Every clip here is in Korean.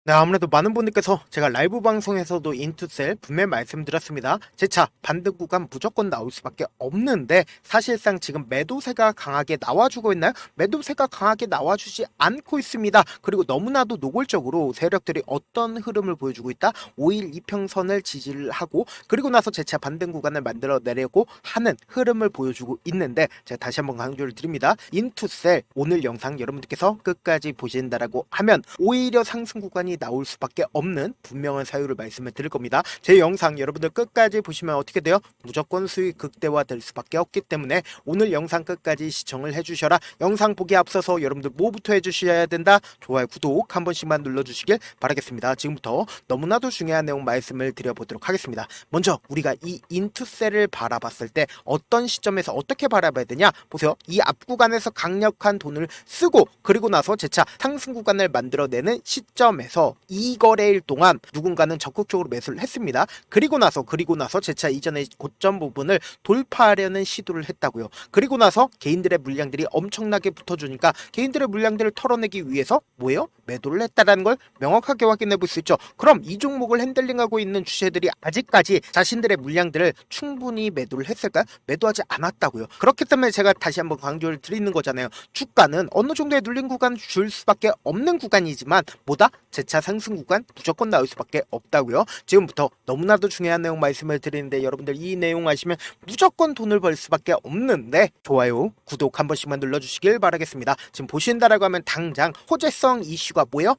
네, 아무래도 많은 분들께서 제가 라이브 방송에서도 인투셀 분명히 말씀드렸습니다. 제 차 반등 구간 무조건 나올 수밖에 없는데 사실상 지금 매도세가 강하게 나와주고 있나요? 매도세가 강하게 나와주지 않고 있습니다. 그리고 너무나도 노골적으로 세력들이 어떤 흐름을 보여주고 있다? 5일 이평선을 지지를 하고 그리고 나서 제 차 반등 구간을 만들어 내려고 하는 흐름을 보여주고 있는데 제가 다시 한번 강조를 드립니다. 인투셀 오늘 영상 여러분들께서 끝까지 보신다라고 하면 오히려 상승 구간이 나올 수밖에 없는 분명한 사유를 말씀을 드릴 겁니다. 제 영상 여러분들 끝까지 보시면 어떻게 돼요? 무조건 수익 극대화될 수밖에 없기 때문에 오늘 영상 끝까지 시청을 해주셔라. 영상 보기 앞서서 여러분들 뭐부터 해주셔야 된다? 좋아요, 구독 한 번씩만 눌러주시길 바라겠습니다. 지금부터 너무나도 중요한 내용 말씀을 드려보도록 하겠습니다. 먼저 우리가 이 인투셀을 바라봤을 때 어떤 시점에서 어떻게 바라봐야 되냐? 보세요. 이 앞 구간에서 강력한 돈을 쓰고 그리고 나서 재차 상승 구간을 만들어내는 시점에서 이 거래일 동안 누군가는 적극적으로 매수를 했습니다. 그리고 나서 재차 이전의 고점 부분을 돌파하려는 시도를 했다고요. 그리고 나서 개인들의 물량들이 엄청나게 붙어주니까 개인들의 물량들을 털어내기 위해서 뭐예요? 매도를 했다라는 걸 명확하게 확인해 볼 수 있죠. 그럼 이 종목을 핸들링하고 있는 주체들이 아직까지 자신들의 물량들을 충분히 매도를 했을까요? 매도하지 않았다고요. 그렇기 때문에 제가 다시 한번 강조를 드리는 거잖아요. 주가는 어느 정도의 눌린 구간 줄 수밖에 없는 구간이지만 뭐다? 재차 상승 구간 무조건 나올 수밖에 없다고요. 지금부터 너무나도 중요한 내용 말씀을 드리는데 여러분들 이 내용 아시면 무조건 돈을 벌 수밖에 없는데 좋아요, 구독 한 번씩만 눌러주시길 바라겠습니다. 지금 보신다라고 하면 당장 호재성 이슈가 뭐예요?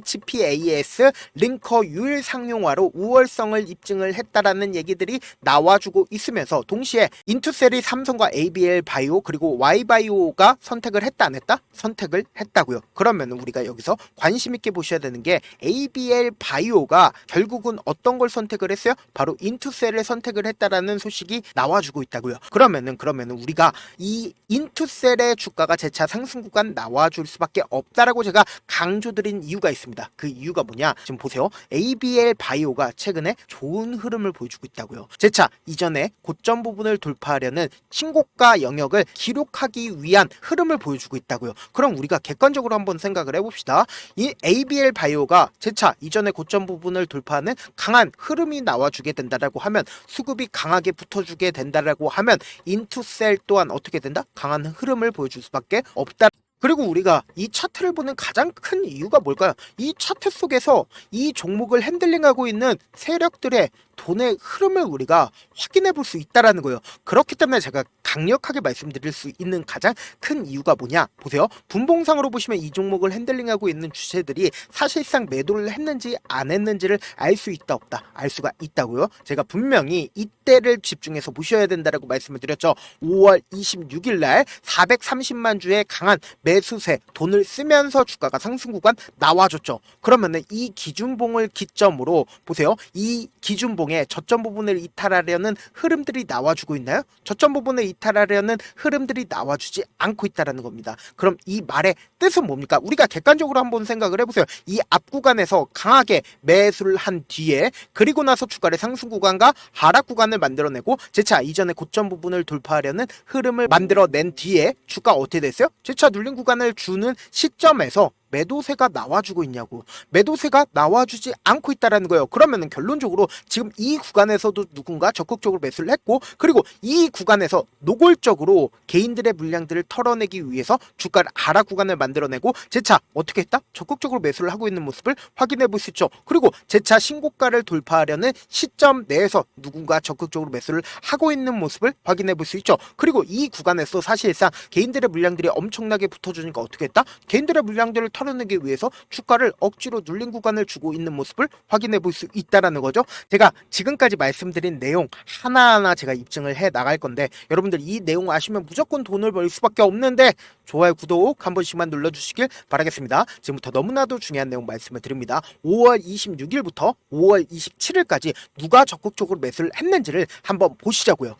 OHPAS 링커 유일 상용화로 우월성을 입증을 했다라는 얘기들이 나와주고 있으면서 동시에 인투셀이 삼성과 ABL 바이오 그리고 Y바이오가 선택을 했다 안 했다? 선택을 했다고요. 그러면 우리가 여기서 관심 있게 보셔야 되는 게 ABL 바이오가 결국은 어떤 걸 선택을 했어요? 바로 인투셀을 선택을 했다라는 소식이 나와주고 있다고요. 그러면은 우리가 이 인투셀의 주가가 재차 상승 구간 나와줄 수밖에 없다라고 제가 강조드린 이유가 있습니다. 그 이유가 뭐냐? 지금 보세요. ABL 바이오가 최근에 좋은 흐름을 보여주고 있다고요. 재차 이전에 고점 부분을 돌파하려는 신고가 영역을 기록하기 위한 흐름을 보여주고 있다고요. 그럼 우리가 객관적으로 한번 생각을 해봅시다. 이 ABL 바이오가 재차 이전의 고점 부분을 돌파하는 강한 흐름이 나와주게 된다라고 하면 수급이 강하게 붙어주게 된다라고 하면 인투셀 또한 어떻게 된다? 강한 흐름을 보여줄 수밖에 없다. 그리고 우리가 이 차트를 보는 가장 큰 이유가 뭘까요? 이 차트 속에서 이 종목을 핸들링하고 있는 세력들의 돈의 흐름을 우리가 확인해 볼 수 있다라는 거예요. 그렇기 때문에 제가 강력하게 말씀드릴 수 있는 가장 큰 이유가 뭐냐? 보세요. 분봉상으로 보시면 이 종목을 핸들링하고 있는 주체들이 사실상 매도를 했는지 안 했는지를 알 수 있다 없다? 알 수가 있다고요. 제가 분명히 이때를 집중해서 보셔야 된다라고 말씀을 드렸죠. 5월 26일 날 430만 주의 강한 매수세 돈을 쓰면서 주가가 상승 구간 나와줬죠. 그러면은 이 기준봉을 기점으로 보세요. 이 기준봉의 저점 부분을 이탈하려는 흐름들이 나와주고 있나요? 저점 부분을 이탈하려는 흐름들이 나와주지 않고 있다라는 겁니다. 그럼 이 말의 뜻은 뭡니까? 우리가 객관적으로 한번 생각을 해보세요. 이 앞 구간에서 강하게 매수를 한 뒤에 그리고 나서 주가의 상승 구간과 하락 구간을 만들어내고 재차 이전의 고점 부분을 돌파하려는 흐름을 만들어낸 뒤에 주가 어떻게 됐어요? 재차 눌린 구간을 주는 시점에서 매도세가 나와주고 있냐고. 매도세가 나와주지 않고 있다라는 거예요. 그러면은 결론적으로 지금 이 구간에서도 누군가 적극적으로 매수를 했고 그리고 이 구간에서 노골적으로 개인들의 물량들을 털어내기 위해서 주가를 하락 구간을 만들어내고 재차 어떻게 했다? 적극적으로 매수를 하고 있는 모습을 확인해 볼 수 있죠. 그리고 재차 신고가를 돌파하려는 시점 내에서 누군가 적극적으로 매수를 하고 있는 모습을 확인해 볼 수 있죠. 그리고 이 구간에서 사실상 개인들의 물량들이 엄청나게 붙어주니까 어떻게 했다? 개인들의 물량들을 털어내기 위해서 주가를 억지로 눌린 구간을 주고 있는 모습을 확인해 볼 수 있다라는 거죠. 제가 지금까지 말씀드린 내용 하나하나 제가 입증을 해 나갈 건데 여러분들 이 내용 아시면 무조건 돈을 벌 수밖에 없는데 좋아요, 구독 한 번씩만 눌러주시길 바라겠습니다. 지금부터 너무나도 중요한 내용 말씀을 드립니다. 5월 26일부터 5월 27일까지 누가 적극적으로 매수를 했는지를 한번 보시자고요.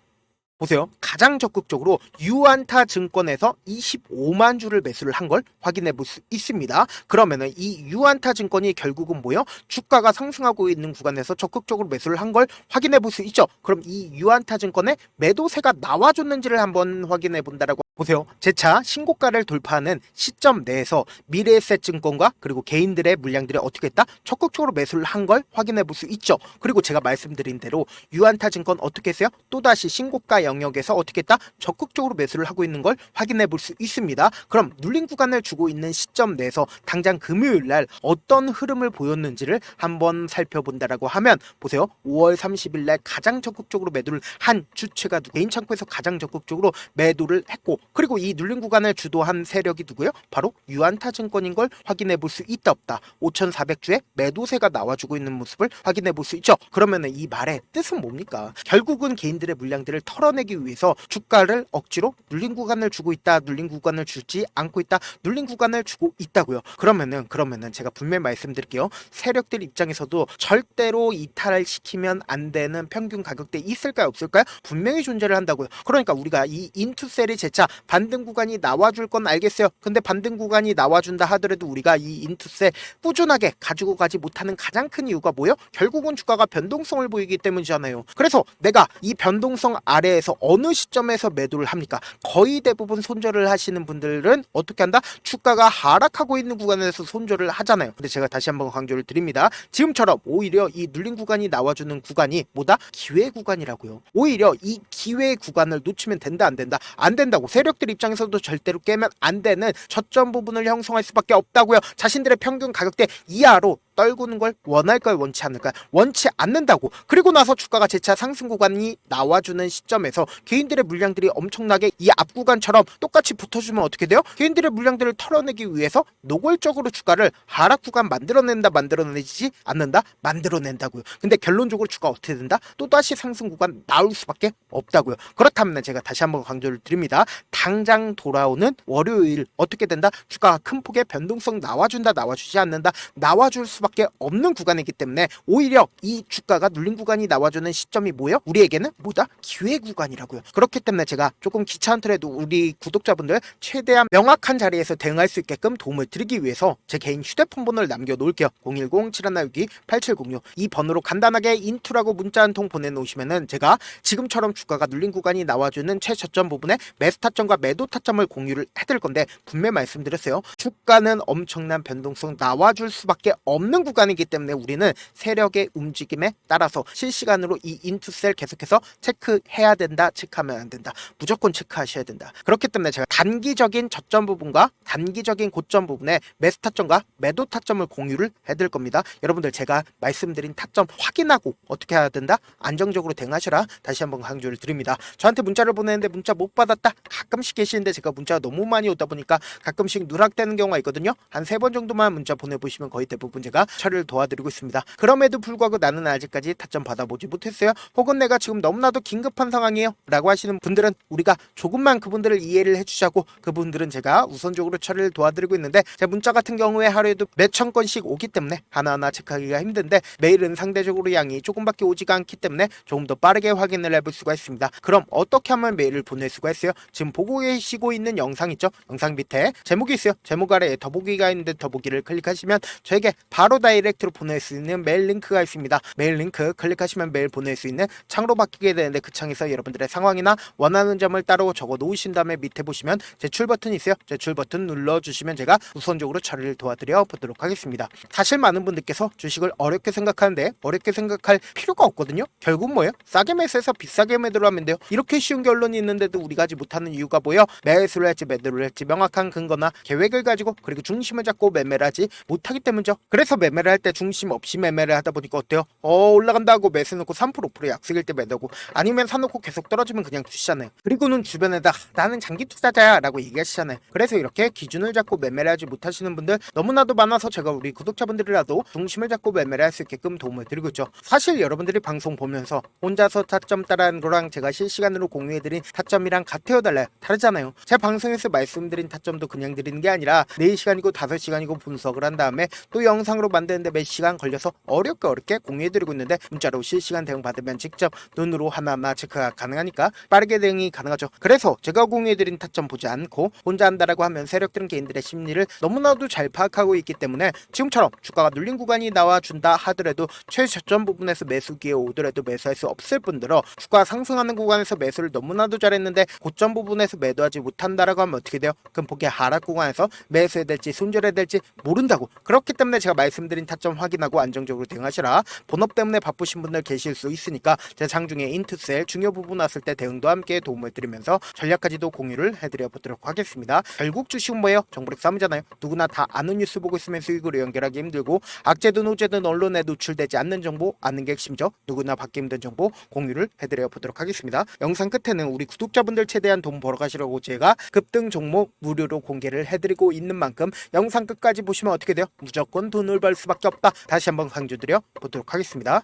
보세요. 가장 적극적으로 유안타 증권에서 25만 주를 매수를 한 걸 확인해 볼 수 있습니다. 그러면은 이 유안타 증권이 결국은 뭐요? 주가가 상승하고 있는 구간에서 적극적으로 매수를 한 걸 확인해 볼 수 있죠. 그럼 이 유안타 증권의 매도세가 나와줬는지를 한번 확인해 본다라고 보세요. 제 차 신고가를 돌파하는 시점 내에서 미래에셋증권과 그리고 개인들의 물량들이 어떻게 했다? 적극적으로 매수를 한 걸 확인해 볼 수 있죠. 그리고 제가 말씀드린 대로 유안타증권 어떻게 했어요? 또다시 신고가 영역에서 어떻게 했다? 적극적으로 매수를 하고 있는 걸 확인해 볼 수 있습니다. 그럼 눌린 구간을 주고 있는 시점 내에서 당장 금요일 날 어떤 흐름을 보였는지를 한번 살펴본다라고 하면 보세요. 5월 30일 날 가장 적극적으로 매도를 한 주체가 개인 창구에서 가장 적극적으로 매도를 했고, 그리고 이 눌린 구간을 주도한 세력이 누구예요? 바로 유안타증권인 걸 확인해 볼 수 있다 없다. 5,400주의 매도세가 나와주고 있는 모습을 확인해 볼 수 있죠. 그러면은 이 말의 뜻은 뭡니까? 결국은 개인들의 물량들을 털어내기 위해서 주가를 억지로 눌린 구간을 주고 있다, 눌린 구간을 주지 않고 있다, 눌린 구간을 주고 있다고요. 그러면은 제가 분명히 말씀드릴게요. 세력들 입장에서도 절대로 이탈시키면 안 되는 평균 가격대 있을까요, 없을까요? 분명히 존재를 한다고요. 그러니까 우리가 이 인투셀이 제차 반등 구간이 나와줄 건 알겠어요. 근데 반등 구간이 나와준다 하더라도 우리가 이 인투셀 꾸준하게 가지고 가지 못하는 가장 큰 이유가 뭐예요? 결국은 주가가 변동성을 보이기 때문이잖아요. 그래서 내가 이 변동성 아래에서 어느 시점에서 매도를 합니까? 거의 대부분 손절을 하시는 분들은 어떻게 한다? 주가가 하락하고 있는 구간에서 손절을 하잖아요. 근데 제가 다시 한번 강조를 드립니다. 지금처럼 오히려 이 눌린 구간이 나와주는 구간이 뭐다? 기회 구간이라고요. 오히려 이 기회 구간을 놓치면 된다, 안 된다? 안 된다고. 세력들 입장에서도 절대로 깨면 안 되는 저점 부분을 형성할 수밖에 없다고요. 자신들의 평균 가격대 이하로 떨구는 걸 원할까요, 원치 않을까요? 원치 않는다고. 그리고 나서 주가가 재차 상승 구간이 나와주는 시점에서 개인들의 물량들이 엄청나게 이 앞 구간처럼 똑같이 붙어주면 어떻게 돼요? 개인들의 물량들을 털어내기 위해서 노골적으로 주가를 하락 구간 만들어낸다, 만들어내지 않는다? 만들어낸다고요. 근데 결론적으로 주가 어떻게 된다? 또다시 상승 구간 나올 수밖에 없다고요. 그렇다면 제가 다시 한번 강조를 드립니다. 당장 돌아오는 월요일 어떻게 된다? 주가가 큰 폭의 변동성 나와준다, 나와주지 않는다? 나와줄 수밖에 없는 구간이기 때문에 오히려 이 주가가 눌린 구간이 나와주는 시점이 뭐예요? 우리에게는 뭐다? 기회 구간이라고요. 그렇기 때문에 제가 조금 귀찮더라도 우리 구독자분들 최대한 명확한 자리에서 대응할 수 있게끔 도움을 드리기 위해서 제 개인 휴대폰 번호를 남겨놓을게요. 010-7162-8706 이 번호로 간단하게 인투라고 문자 한 통 보내놓으시면은 제가 지금처럼 주가가 눌린 구간이 나와주는 최저점 부분에 매수 타점과 매도 타점을 공유를 해드릴 건데, 분명히 말씀드렸어요. 주가는 엄청난 변동성 나와줄 수밖에 없는 구간이기 때문에 우리는 세력의 움직임에 따라서 실시간으로 이 인투셀 계속해서 체크해야 된다, 체크하면 안 된다, 무조건 체크하셔야 된다. 그렇기 때문에 제가 단기적인 저점 부분과 단기적인 고점 부분에 매수 타점과 매도 타점을 공유를 해드릴 겁니다. 여러분들 제가 말씀드린 타점 확인하고 어떻게 해야 된다? 안정적으로 대응하셔라. 다시 한번 강조를 드립니다. 저한테 문자를 보내는데 문자 못 받았다 가끔씩 계시는데 제가 문자가 너무 많이 오다 보니까 가끔씩 누락되는 경우가 있거든요. 한 3번 정도만 문자 보내보시면 거의 대부분 제가 처리를 도와드리고 있습니다. 그럼에도 불구하고 나는 아직까지 타점 받아보지 못했어요. 혹은 내가 지금 너무나도 긴급한 상황이에요 라고 하시는 분들은 우리가 조금만 그분들을 이해를 해주자고, 그분들은 제가 우선적으로 처리를 도와드리고 있는데, 제 문자 같은 경우에 하루에도 몇천 건씩 오기 때문에 하나하나 체크하기가 힘든데 메일은 상대적으로 양이 조금밖에 오지가 않기 때문에 조금 더 빠르게 확인을 해볼 수가 있습니다. 그럼 어떻게 하면 메일을 보낼 수가 있어요? 지금 보고 계시고 있는 영상 있죠? 영상 밑에 제목이 있어요. 제목 아래에 더보기가 있는데 더보기를 클릭하시면 저에게 바로 다이렉트로 보낼 수 있는 메일 링크가 있습니다. 메일 링크 클릭하시면 메일 보낼 수 있는 창으로 바뀌게 되는데, 그 창에서 여러분들의 상황이나 원하는 점을 따로 적어 놓으신 다음에 밑에 보시면 제출 버튼이 있어요. 제출 버튼 눌러주시면 제가 우선적으로 처리를 도와드려 보도록 하겠습니다. 사실 많은 분들께서 주식을 어렵게 생각하는데 어렵게 생각할 필요가 없거든요. 결국 뭐예요? 싸게 매수해서 비싸게 매도를 하면 돼요. 이렇게 쉬운 결론이 있는데도 우리가 하지 못하는 이유가 뭐예요? 매수를 할지 매도를 할지 명확한 근거나 계획을 가지고, 그리고 중심을 잡고 매매를 하지 못하기 때문이죠. 그래서 매매를 할 때 중심 없이 매매를 하다 보니까 어때요? 올라간다 하고 매수 놓고 3% 5% 약속일 때 매도고, 아니면 사놓고 계속 떨어지면 그냥 두시잖아요. 그리고는 주변에다 나는 장기 투자자야 라고 얘기하시잖아요. 그래서 이렇게 기준을 잡고 매매를 하지 못하시는 분들 너무나도 많아서 제가 우리 구독자분들이라도 중심을 잡고 매매를 할 수 있게끔 도움을 드리고 있죠. 사실 여러분들이 방송 보면서 혼자서 타점 따라하는 거랑 제가 실시간으로 공유해드린 타점이랑 같아요, 달라요? 다르잖아요. 제 방송에서 말씀드린 타점도 그냥 드리는 게 아니라 4시간이고 5시간이고 분석을 한 다음에 또 영상으로 만드는데 몇 시간 걸려서 어렵게 공유해드리고 있는데 문자로 실시간 대응 받으면 직접 눈으로 하나하나 체크가 가능하니까 빠르게 대응이 가능하죠. 그래서 제가 공유해드린 타점 보지 않고 혼자 한다라고 하면 세력들은 개인들의 심리를 너무나도 잘 파악하고 있기 때문에 지금처럼 주가가 눌린 구간이 나와준다 하더라도 최저점 부분에서 매수기에 오더라도 매수할 수 없을 뿐더러 주가 상승하는 구간에서 매수를 너무나도 잘했는데 고점 부분에서 매도하지 못한다라고 하면 어떻게 돼요? 그럼 보기 하락 구간에서 매수해야 될지 손절해야 될지 모른다고. 그렇기 때문에 제가 말씀드린 타점 확인하고 안정적으로 대응하시라. 본업 때문에 바쁘신 분들 계실 수 있으니까 제 장중에 인투셀 중요 부분 왔을 때 대응도 함께 도움을 드리면서 전략까지도 공유를 해드려 보도록 하겠습니다. 결국 주식은 뭐예요? 정보력 싸움이잖아요. 누구나 다 아는 뉴스 보고 있으면 수익으로 연결하기 힘들고 악재든 호재든 언론에 노출되지 않는 정보 아는 게 핵심이죠. 누구나 받기 힘든 정보 공유를 해드려 보도록 하겠습니다. 영상 끝에는 우리 구독자분들 최대한 돈 벌어가시라고 제가 급등 종목 무료로 공개를 해드리고 있는 만큼 영상 끝까지 보시면 어떻게 돼요? 무조건 돈을 벌 수밖에 없다. 다시 한번 강조드려 보도록 하겠습니다.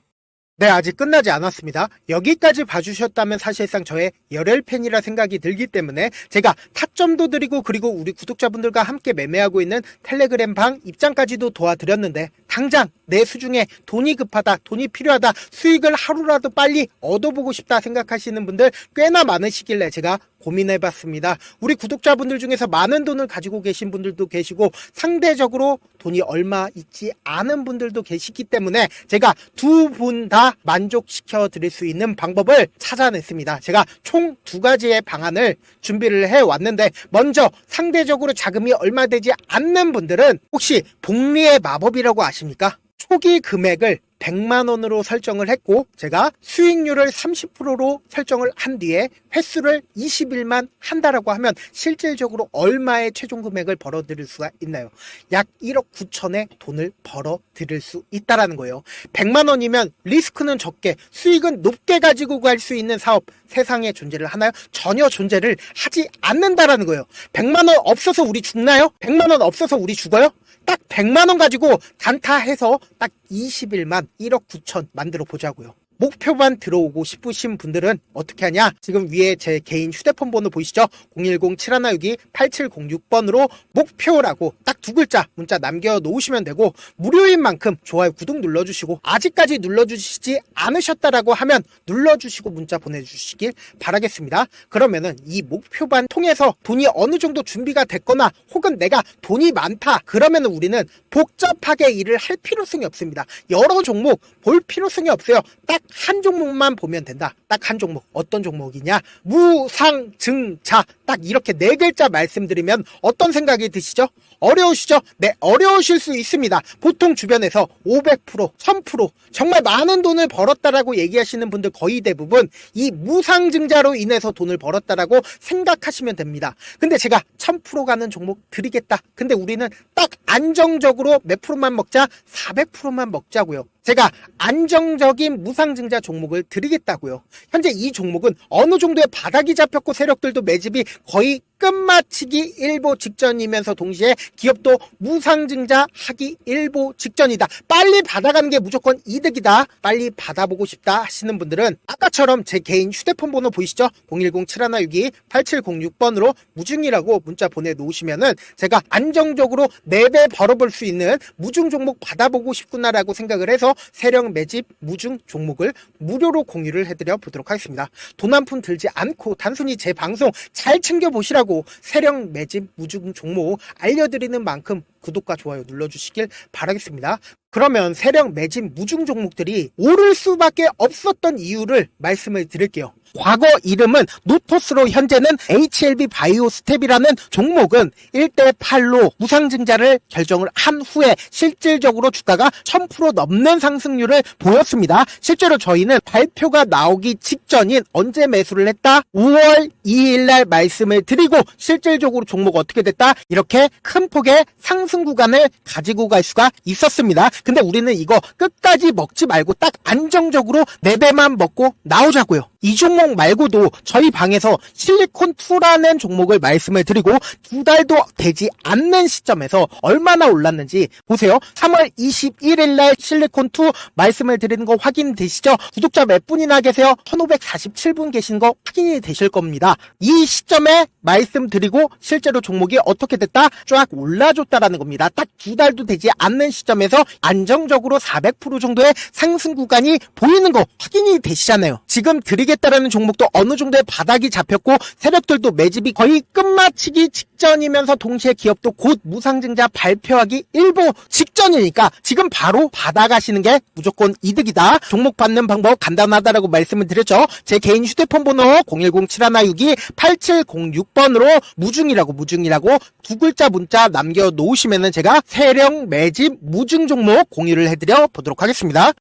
네, 아직 끝나지 않았습니다. 여기까지 봐주셨다면 사실상 저의 열혈 팬이라 생각이 들기 때문에 제가 타점도 드리고 그리고 우리 구독자분들과 함께 매매하고 있는 텔레그램 방 입장까지도 도와드렸는데 당장 내 수중에 돈이 급하다, 돈이 필요하다, 수익을 하루라도 빨리 얻어보고 싶다 생각하시는 분들 꽤나 많으시길래 제가 고민해봤습니다. 우리 구독자분들 중에서 많은 돈을 가지고 계신 분들도 계시고 상대적으로 돈이 얼마 있지 않은 분들도 계시기 때문에 제가 두 분 다 만족시켜 드릴 수 있는 방법을 찾아냈습니다. 제가 총 두 가지의 방안을 준비를 해왔는데 먼저 상대적으로 자금이 얼마 되지 않는 분들은 혹시 복리의 마법이라고 아십니까? 초기 금액을 100만원으로 설정을 했고 제가 수익률을 30%로 설정을 한 뒤에 횟수를 20일만 한다라고 하면 실질적으로 얼마의 최종 금액을 벌어들일 수가 있나요? 약 1억 9천의 돈을 벌어들일 수 있다라는 거예요. 100만원이면 리스크는 적게 수익은 높게 가지고 갈 수 있는 사업 세상에 존재를 하나요? 전혀 존재를 하지 않는다라는 거예요. 100만원 없어서 우리 죽나요? 100만원 없어서 우리 죽어요? 딱 100만원 가지고 단타해서 딱 20일만 1억 9천 만들어 보자고요. 목표만 들어오고 싶으신 분들은 어떻게 하냐? 지금 위에 제 개인 휴대폰 번호 보이시죠? 010-7162-8706번으로 목표라고 딱 두 글자 문자 남겨놓으시면 되고 무료인 만큼 좋아요 구독 눌러주시고 아직까지 눌러주시지 않으셨다라고 하면 눌러주시고 문자 보내주시길 바라겠습니다. 그러면은 이 목표반 통해서 돈이 어느 정도 준비가 됐거나 혹은 내가 돈이 많다 그러면 우리는 복잡하게 일을 할 필요성이 없습니다. 여러 종목 볼 필요성이 없어요. 딱 한 종목만 보면 된다. 딱 한 종목. 어떤 종목이냐? 무상증자. 딱 이렇게 네 글자 말씀드리면 어떤 생각이 드시죠? 어려우시죠? 네, 어려우실 수 있습니다. 보통 주변에서 500%, 1000% 정말 많은 돈을 벌었다라고 얘기하시는 분들 거의 대부분 이 무상증자로 인해서 돈을 벌었다라고 생각하시면 됩니다. 근데 제가 1000% 가는 종목 드리겠다. 근데 우리는 딱 안정적으로 몇 프로만 먹자? 400%만 먹자고요. 제가 안정적인 무상증자 종목을 드리겠다고요. 현재 이 종목은 어느 정도의 바닥이 잡혔고 세력들도 매집이 거의 끝마치기 일보 직전이면서 동시에 기업도 무상증자 하기 일보 직전이다. 빨리 받아가는 게 무조건 이득이다. 빨리 받아보고 싶다 하시는 분들은 아까처럼 제 개인 휴대폰 번호 보이시죠? 010-7162-8706번으로 무중이라고 문자 보내놓으시면은 제가 안정적으로 4배 벌어볼 수 있는 무중 종목 받아보고 싶구나라고 생각을 해서 세력 매집 무중 종목을 무료로 공유를 해드려 보도록 하겠습니다. 돈 한 푼 들지 않고 단순히 제 방송 잘 챙겨보시라고 세력 매집 무중 종목 알려드리는 만큼 구독과 좋아요 눌러주시길 바라겠습니다. 그러면 세력 매집 무중 종목들이 오를 수밖에 없었던 이유를 말씀을 드릴게요. 과거 이름은 노토스로 현재는 HLB 바이오스텝이라는 종목은 1대8로 무상증자를 결정을 한 후에 실질적으로 주가가 1000% 넘는 상승률을 보였습니다. 실제로 저희는 발표가 나오기 직전인 언제 매수를 했다? 5월 2일날 말씀을 드리고 실질적으로 종목 어떻게 됐다? 이렇게 큰 폭의 상승 구간을 가지고 갈 수가 있었습니다. 근데 우리는 이거 끝까지 먹지 말고 딱 안정적으로 4배만 먹고 나오자고요. 이 종목 말고도 저희 방에서 실리콘2라는 종목을 말씀을 드리고 2달도 되지 않는 시점에서 얼마나 올랐는지 보세요. 3월 21일 날 실리콘2 말씀을 드리는 거 확인되시죠? 구독자 몇 분이나 계세요? 1547분 계신 거 확인이 되실 겁니다. 이 시점에 말씀드리고 실제로 종목이 어떻게 됐다? 쫙 올라줬다라는 겁니다. 딱 2달도 되지 않는 시점에서 안정적으로 400% 정도의 상승 구간이 보이는 거 확인이 되시잖아요. 지금 드리겠다라는 종목도 어느 정도의 바닥이 잡혔고 세력들도 매집이 거의 끝마치기 직전이면서 동시에 기업도 곧 무상증자 발표하기 일보 직전이니까 지금 바로 받아가시는 게 무조건 이득이다. 종목 받는 방법 간단하다라고 말씀을 드렸죠. 제 개인 휴대폰 번호 010-7162-8706번으로 무중이라고 두 글자 문자 남겨놓으시면은 제가 세력 매집 무중 종목 공유를 해드려 보도록 하겠습니다.